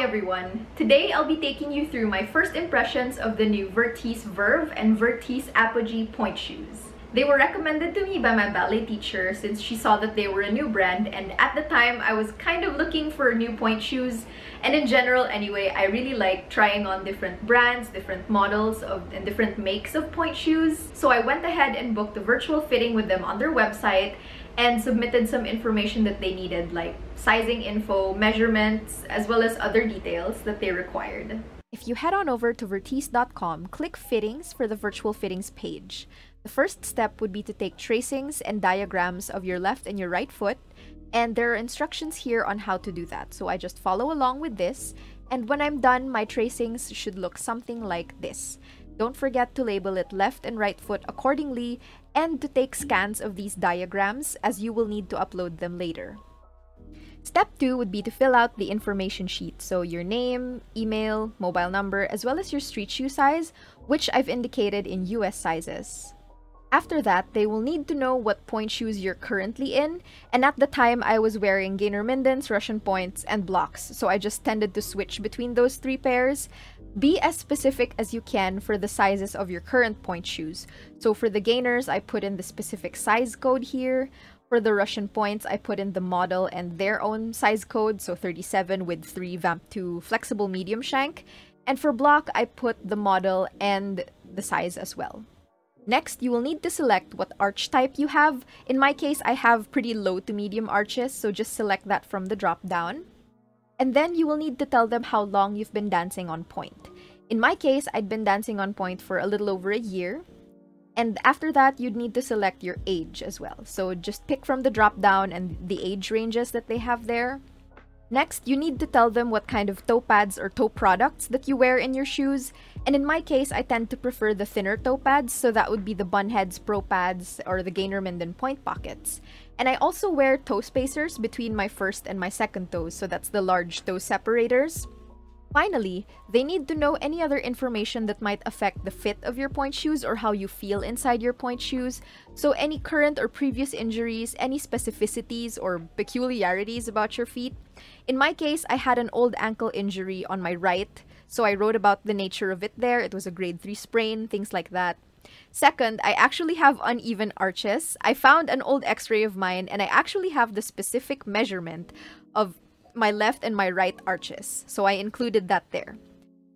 everyone! Today I'll be taking you through my first impressions of the new Virtisse Verve and Virtisse Apogee Pointe shoes. They were recommended to me by my ballet teacher since she saw that they were a new brand, and at the time I was kind of looking for new pointe shoes, and in general anyway, I really like trying on different brands, different models and different makes of pointe shoes. So I went ahead and booked a virtual fitting with them on their website and submitted some information that they needed, like sizing info, measurements, as well as other details that they required. If you head on over to Virtisse.com, click Fittings for the virtual fittings page. The first step would be to take tracings and diagrams of your left and your right foot, and there are instructions here on how to do that. So I just follow along with this, and when I'm done, my tracings should look something like this. Don't forget to label it left and right foot accordingly, and to take scans of these diagrams as you will need to upload them later. Step 2 would be to fill out the information sheet, so your name, email, mobile number, as well as your street shoe size, which I've indicated in US sizes. After that, they will need to know what pointe shoes you're currently in, and at the time I was wearing Gainer Mindens, Russian Pointes, and blocks, so I just tended to switch between those three pairs. Be as specific as you can for the sizes of your current pointe shoes. So for the Gainers, I put in the specific size code here. For the Russian Pointes, I put in the model and their own size code, so 37 with 3 Vamp 2 flexible medium shank. And for block, I put the model and the size as well. Next, you will need to select what arch type you have. In my case, I have pretty low to medium arches, so just select that from the drop down. And then you will need to tell them how long you've been dancing on pointe. In my case, I'd been dancing on pointe for a little over a year. And after that, you'd need to select your age as well. So just pick from the drop down and the age ranges that they have there. Next, you need to tell them what kind of toe pads or toe products that you wear in your shoes. And in my case, I tend to prefer the thinner toe pads, so that would be the Bunheads Pro Pads or the Gainer Minden Pointe Pockets. And I also wear toe spacers between my first and my second toes, so that's the large toe separators. Finally, they need to know any other information that might affect the fit of your pointe shoes or how you feel inside your pointe shoes. So any current or previous injuries, any specificities or peculiarities about your feet. In my case, I had an old ankle injury on my right, so I wrote about the nature of it there. It was a grade 3 sprain, things like that. Second, I actually have uneven arches. I found an old x-ray of mine, and I actually have the specific measurement of my left and my right arches, so I included that there.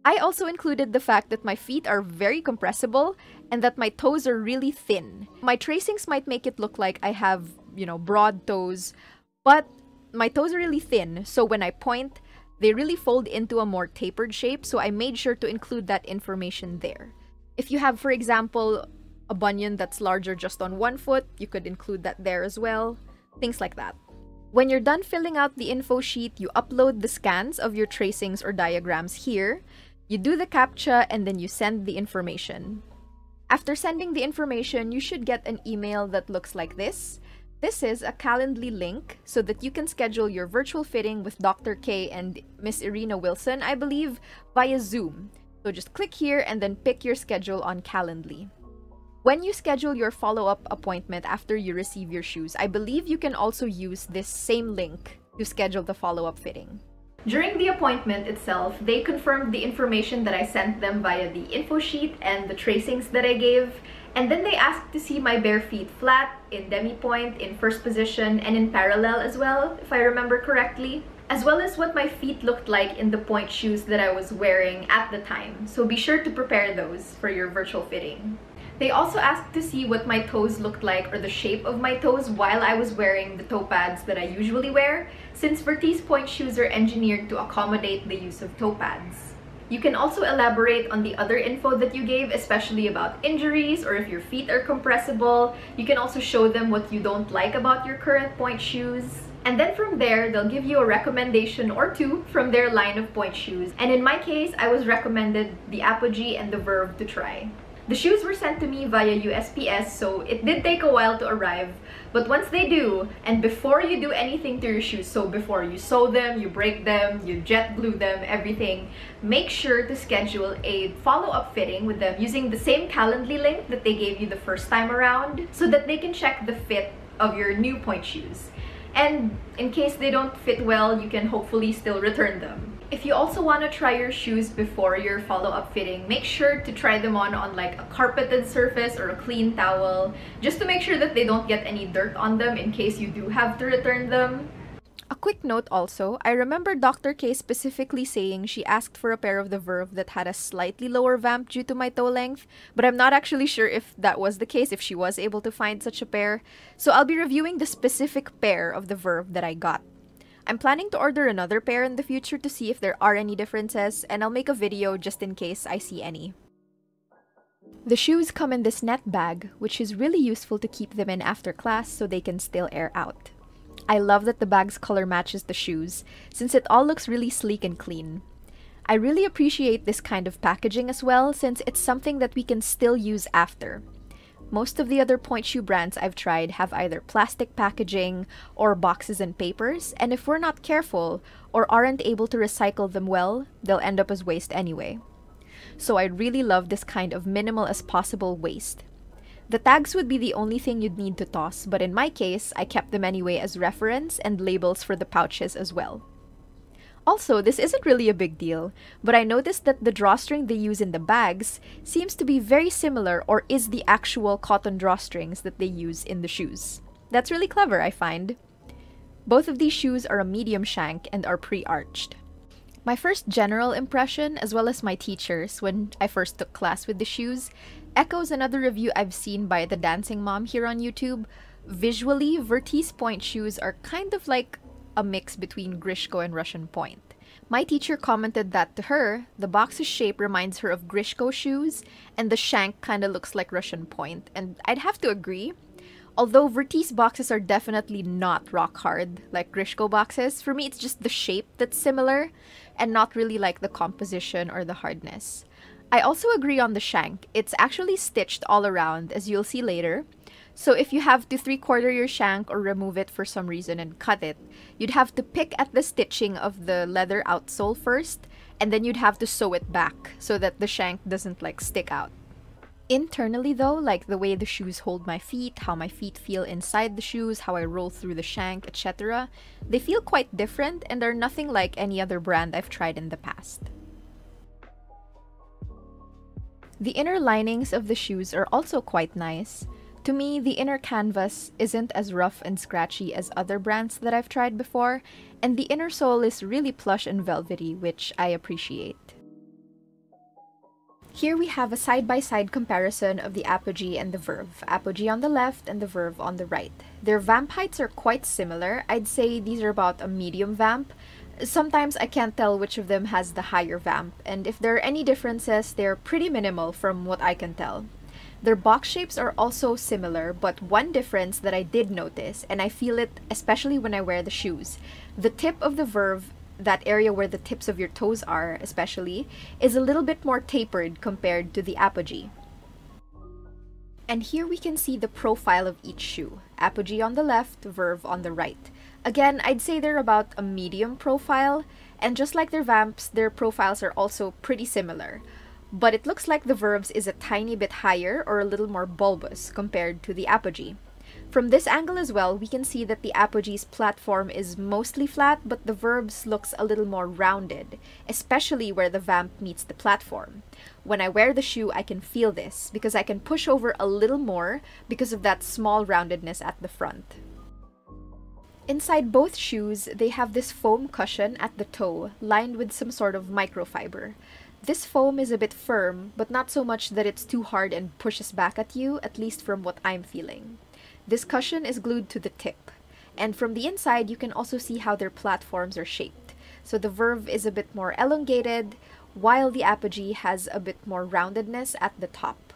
I also included the fact that my feet are very compressible and that my toes are really thin. My tracings might make it look like I have, broad toes, but my toes are really thin, so when I point, they really fold into a more tapered shape, so I made sure to include that information there. If you have, for example, a bunion that's larger just on one foot, you could include that there as well, things like that. When you're done filling out the info sheet, you upload the scans of your tracings or diagrams here, you do the CAPTCHA, and then you send the information. After sending the information, you should get an email that looks like this. This is a Calendly link so that you can schedule your virtual fitting with Dr. K and Miss Irina Wilson, I believe, via Zoom. So just click here and then pick your schedule on Calendly. When you schedule your follow-up appointment after you receive your shoes, I believe you can also use this same link to schedule the follow-up fitting. During the appointment itself, they confirmed the information that I sent them via the info sheet and the tracings that I gave, and then they asked to see my bare feet flat, in demi-pointe, in first position, and in parallel as well, if I remember correctly, as well as what my feet looked like in the pointe shoes that I was wearing at the time. So be sure to prepare those for your virtual fitting. They also asked to see what my toes looked like or the shape of my toes while I was wearing the toe pads that I usually wear, since Virtisse pointe shoes are engineered to accommodate the use of toe pads. You can also elaborate on the other info that you gave, especially about injuries or if your feet are compressible. You can also show them what you don't like about your current pointe shoes. And then from there, they'll give you a recommendation or two from their line of pointe shoes. And in my case, I was recommended the Apogee and the Verve to try. The shoes were sent to me via USPS, so it did take a while to arrive. But once they do, and before you do anything to your shoes, so before you sew them, you break them, you jet glue them, everything, make sure to schedule a follow-up fitting with them using the same Calendly link that they gave you the first time around, so that they can check the fit of your new pointe shoes. And in case they don't fit well, you can hopefully still return them. If you also want to try your shoes before your follow-up fitting, make sure to try them on like a carpeted surface or a clean towel, just to make sure that they don't get any dirt on them in case you do have to return them. A quick note also, I remember Dr. K specifically saying she asked for a pair of the Verve that had a slightly lower vamp due to my toe length, but I'm not actually sure if that was the case, if she was able to find such a pair. So I'll be reviewing the specific pair of the Verve that I got. I'm planning to order another pair in the future to see if there are any differences, and I'll make a video just in case I see any. The shoes come in this net bag, which is really useful to keep them in after class so they can still air out. I love that the bag's color matches the shoes, since it all looks really sleek and clean. I really appreciate this kind of packaging as well, since it's something that we can still use after. Most of the other point shoe brands I've tried have either plastic packaging or boxes and papers, and if we're not careful or aren't able to recycle them well, they'll end up as waste anyway. So I really love this kind of minimal as possible waste. The tags would be the only thing you'd need to toss, but in my case, I kept them anyway as reference and labels for the pouches as well. Also, this isn't really a big deal, but I noticed that the drawstring they use in the bags seems to be very similar or is the actual cotton drawstrings that they use in the shoes. That's really clever, I find. Both of these shoes are a medium shank and are pre-arched. My first general impression, as well as my teachers when I first took class with the shoes, echoes another review I've seen by the Dancing Mom here on YouTube. Visually, Virtisse Pointe shoes are kind of like a mix between Grishko and Russian Point. My teacher commented that to her, the box's shape reminds her of Grishko shoes, and the shank kinda looks like Russian Point, and I'd have to agree. Although Virtisse boxes are definitely not rock hard like Grishko boxes, for me it's just the shape that's similar, and not really like the composition or the hardness. I also agree on the shank. It's actually stitched all around, as you'll see later. So if you have to 3/4 your shank or remove it for some reason and cut it, you'd have to pick at the stitching of the leather outsole first, and then you'd have to sew it back so that the shank doesn't like stick out. Internally though, like the way the shoes hold my feet, how my feet feel inside the shoes, how I roll through the shank, etc., they feel quite different and are nothing like any other brand I've tried in the past. The inner linings of the shoes are also quite nice. To me, the inner canvas isn't as rough and scratchy as other brands that I've tried before, and the inner sole is really plush and velvety, which I appreciate. Here we have a side-by-side comparison of the Apogee and the Verve. Apogee on the left and the Verve on the right. Their vamp heights are quite similar. I'd say these are about a medium vamp. Sometimes I can't tell which of them has the higher vamp, and if there are any differences, they're pretty minimal from what I can tell. Their box shapes are also similar, but one difference that I did notice, and I feel it especially when I wear the shoes, the tip of the Verve, that area where the tips of your toes are especially, is a little bit more tapered compared to the Apogee. And here we can see the profile of each shoe. Apogee on the left, Verve on the right. Again, I'd say they're about a medium profile, and just like their vamps, their profiles are also pretty similar. But it looks like the Verve's is a tiny bit higher or a little more bulbous compared to the Apogee. From this angle as well, we can see that the Apogee's platform is mostly flat, but the Verve's looks a little more rounded, especially where the vamp meets the platform. When I wear the shoe, I can feel this, because I can push over a little more because of that small roundedness at the front. Inside both shoes, they have this foam cushion at the toe, lined with some sort of microfiber. This foam is a bit firm, but not so much that it's too hard and pushes back at you, at least from what I'm feeling. This cushion is glued to the tip, and from the inside you can also see how their platforms are shaped. So the Verve is a bit more elongated, while the Apogee has a bit more roundedness at the top.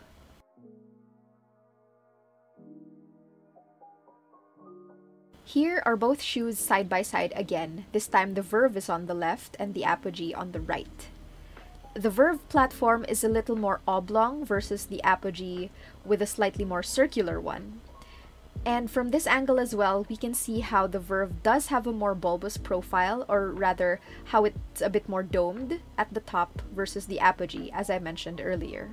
Here are both shoes side by side again. This time the Verve is on the left and the Apogee on the right. The Verve platform is a little more oblong versus the Apogee with a slightly more circular one. And from this angle as well, we can see how the Verve does have a more bulbous profile, or rather, how it's a bit more domed at the top versus the Apogee, as I mentioned earlier.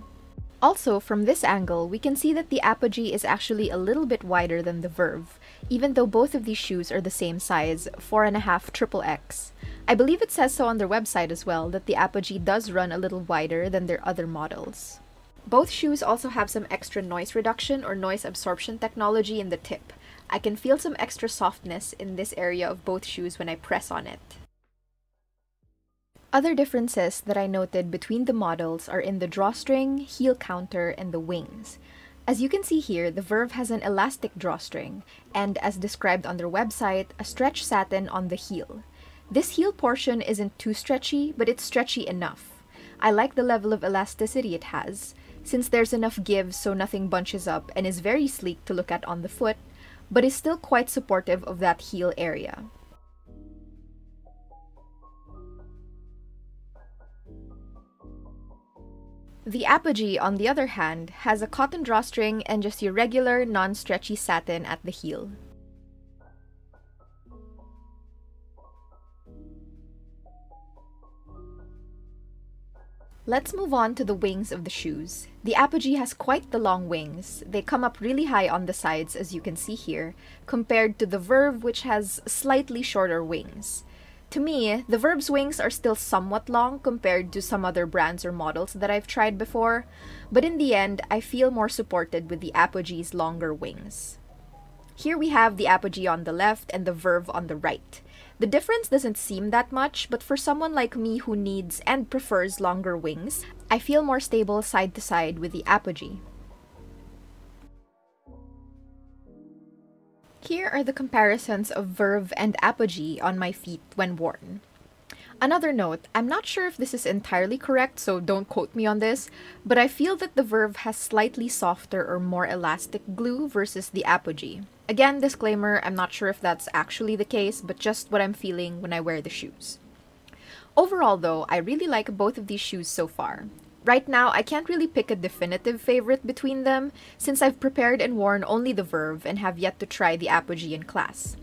Also, from this angle, we can see that the Apogee is actually a little bit wider than the Verve, even though both of these shoes are the same size, 4.5 XXX. I believe it says so on their website as well, that the Apogee does run a little wider than their other models. Both shoes also have some extra noise reduction or noise absorption technology in the tip. I can feel some extra softness in this area of both shoes when I press on it. Other differences that I noted between the models are in the drawstring, heel counter, and the wings. As you can see here, the Verve has an elastic drawstring, and as described on their website, a stretch satin on the heel. This heel portion isn't too stretchy, but it's stretchy enough. I like the level of elasticity it has, since there's enough give so nothing bunches up and is very sleek to look at on the foot, but is still quite supportive of that heel area. The Apogee, on the other hand, has a cotton drawstring and just your regular, non-stretchy satin at the heel. Let's move on to the wings of the shoes. The Apogee has quite the long wings. They come up really high on the sides, as you can see here, compared to the Verve, which has slightly shorter wings. To me, the Verve's wings are still somewhat long compared to some other brands or models that I've tried before, but in the end, I feel more supported with the Apogee's longer wings. Here we have the Apogee on the left and the Verve on the right. The difference doesn't seem that much, but for someone like me who needs and prefers longer wings, I feel more stable side to side with the Apogee. Here are the comparisons of Verve and Apogee on my feet when worn. Another note, I'm not sure if this is entirely correct, so don't quote me on this, but I feel that the Verve has slightly softer or more elastic glue versus the Apogee. Again, disclaimer, I'm not sure if that's actually the case, but just what I'm feeling when I wear the shoes. Overall though, I really like both of these shoes so far. Right now, I can't really pick a definitive favorite between them, since I've prepared and worn only the Verve and have yet to try the Apogee in class.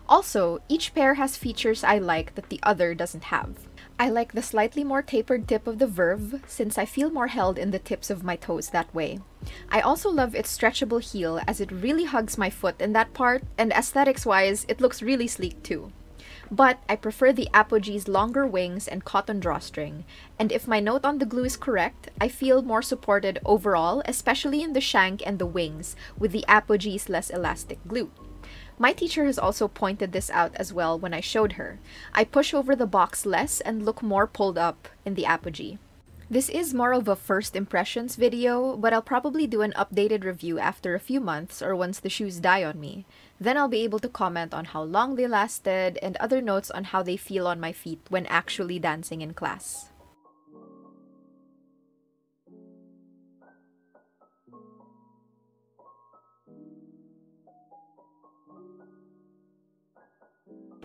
Also, each pair has features I like that the other doesn't have. I like the slightly more tapered tip of the Verve, since I feel more held in the tips of my toes that way. I also love its stretchable heel, as it really hugs my foot in that part, and aesthetics-wise, it looks really sleek too. But I prefer the Apogee's longer wings and cotton drawstring, and if my note on the glue is correct, I feel more supported overall, especially in the shank and the wings, with the Apogee's less elastic glue. My teacher has also pointed this out as well when I showed her. I push over the box less and look more pulled up in the Apogee. This is more of a first impressions video, but I'll probably do an updated review after a few months or once the shoes die on me. Then I'll be able to comment on how long they lasted and other notes on how they feel on my feet when actually dancing in class.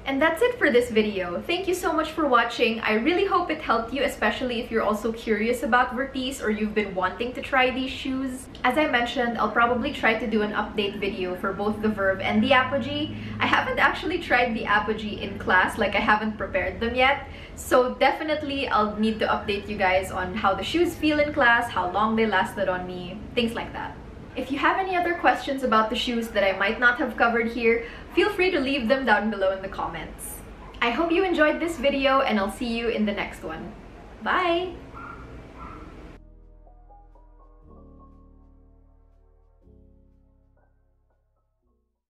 And that's it for this video. Thank you so much for watching. I really hope it helped you, especially if you're also curious about Virtisse or you've been wanting to try these shoes. As I mentioned, I'll probably try to do an update video for both the Verve and the Apogee. I haven't actually tried the Apogee in class, like I haven't prepared them yet. So definitely I'll need to update you guys on how the shoes feel in class, how long they lasted on me, things like that. If you have any other questions about the shoes that I might not have covered here, feel free to leave them down below in the comments. I hope you enjoyed this video and I'll see you in the next one. Bye!